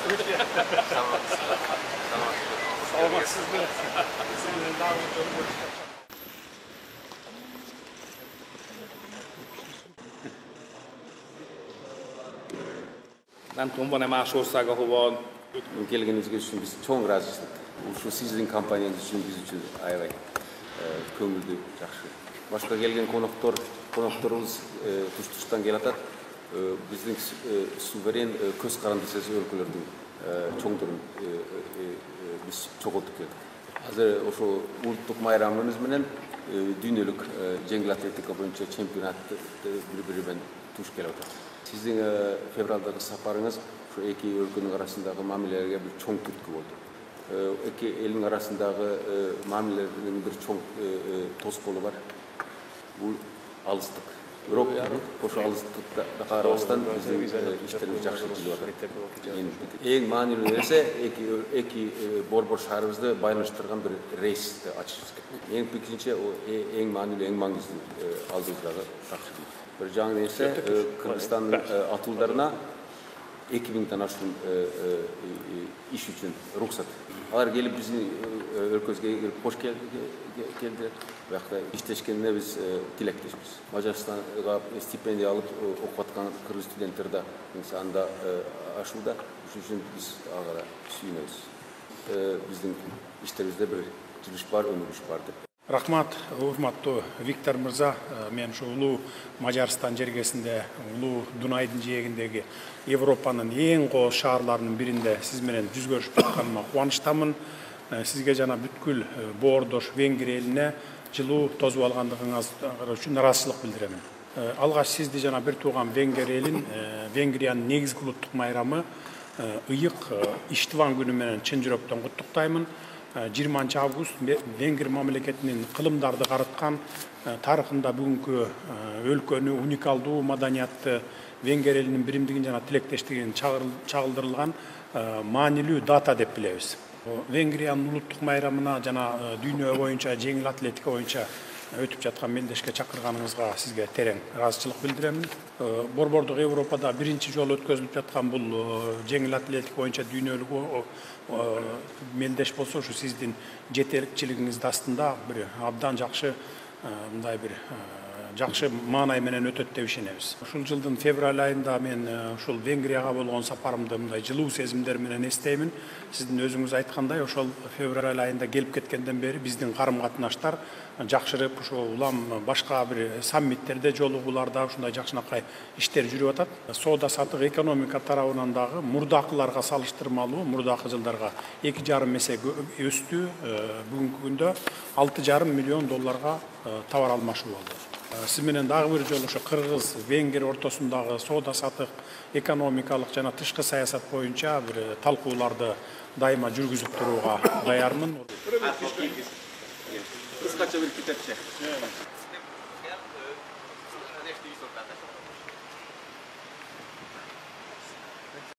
Nem tudom, van-e más ország, ahova келгеніңізге үшін біз чоң разышылық. Ушу сіздің компанияңыз үшін біз үшін аябай көңілді жақсы. Башқа келген қонақтарымыз туш-туштан келатат. Біздің суверен көз қарандысыз өлкөлөрдүн чоңдорун біз чогултуп келдик. Азыр ошо улуттук майрамыбыз менен дүйнөлүк жеңил атлетика боюнча чемпионатты бири-бири менен туш келип атат. Сиздин февралдагы сапарыңыз ошо эки өлкөнүн арасындагы мамилелерге бир чоң түрткү болду. Эки элдин арасындагы мамилелердин бир чоң тоскоолу бар. Бул алыстык. Бирок ошо алыстыкка карабастан биздин иштерибиз жакшы жүрүп атат. Эң маанилүү нерсе эки борбор шаарыбызды байланыштырган бир рейсти ачышыбыз керек. Менин пикиримче эң маанилүү, эң маңыздуу алдыбыздагы тапшырма. Bir жаңы нерсе Кыргызстандын атуулдарына 2000 ашкан иш үчүн рухсат. Алар келип биздин өлкөбүзгө кош келди. Бакта иштешкенине биз тилектешпиз. Мажарстанга стипендия алып окуп аткан кыргыз студенттер да анда ашууда. Ошон үчүн биз ага сүйүнөбүз. Биздин иштерибизде бир жүрүш бар, өнүгүш бар деп. Рахмат, урматтуу Виктор Мырза, мен ушу улуу Мажарстан жергесинде, улуу Дунайдын жээгиндеги Европанын эң кооз шаарларынын биринде сиз менен жүз көрүшүп атканыма кубанычтамын. Сизге жана бүткүл боордош Венгрия элине жылуу тосуп алгандыгыңыз үчүн ыраазычылык билдирем. Алгач сизди жана бир тууган Венгрия элин, Венгриянын негизги улуттук майрамы ыйык Иштиван күнү менен чын жүрөктөн куттуктаймын. 20 август Венгр мамлекетинин кылымдарды карыткан тарыхында бүгүнкү өлкөнү уникалдуу маданиятты Венгр элинин биримдигин жана тилектештигин чагылдырылган маанилүү дата деп билебиз. Венгриянын улуттук майрамына жана дүйнө боюнча жеңил атлетика боюнча өтүп жаткан мелдешке чакырганыңызга сизге терең ыраазычылык билдирем. Борбордук Европада биринчи жолу өткөзүлүп жаткан бул жеңил атлетика боюнча дүйнөлүк мелдеш болсо, ушу сиздин жетекчилигиңиздин астында бир абдан жакшы мындай бир жакшы маанай менен өтөт деп ишенебиз. Ушул жылдын февраль айында мен ушул Венгрияга болгон сапарымды мындай жылуу сезимдер менен эстеймин. Сиздин өзүңүз айткандай, ошол февраль айында келип кеткенден бери биздин карым-катнаштар жакшырып, ошол улам башка бир саммиттерде жолугууларда ушундай жакшынакай иштер жүрүп атат. Соода сатык экономика тарабынан дагы мурдакыларга салыштырмалуу, мурдакы жылдарга 2,5 эсе өстү. Бүгүнкү күндө 6,5 миллион долларга товар алмашуу болду. Сиз менен дагы бир жолу ошо Кыргыз, Венгр ортосундагы соода сатык, экономикалык жана тышкы саясат боюнча бир талкууларды дайыма жүргүзүп турууга даярмын. Кыскача бир китепче.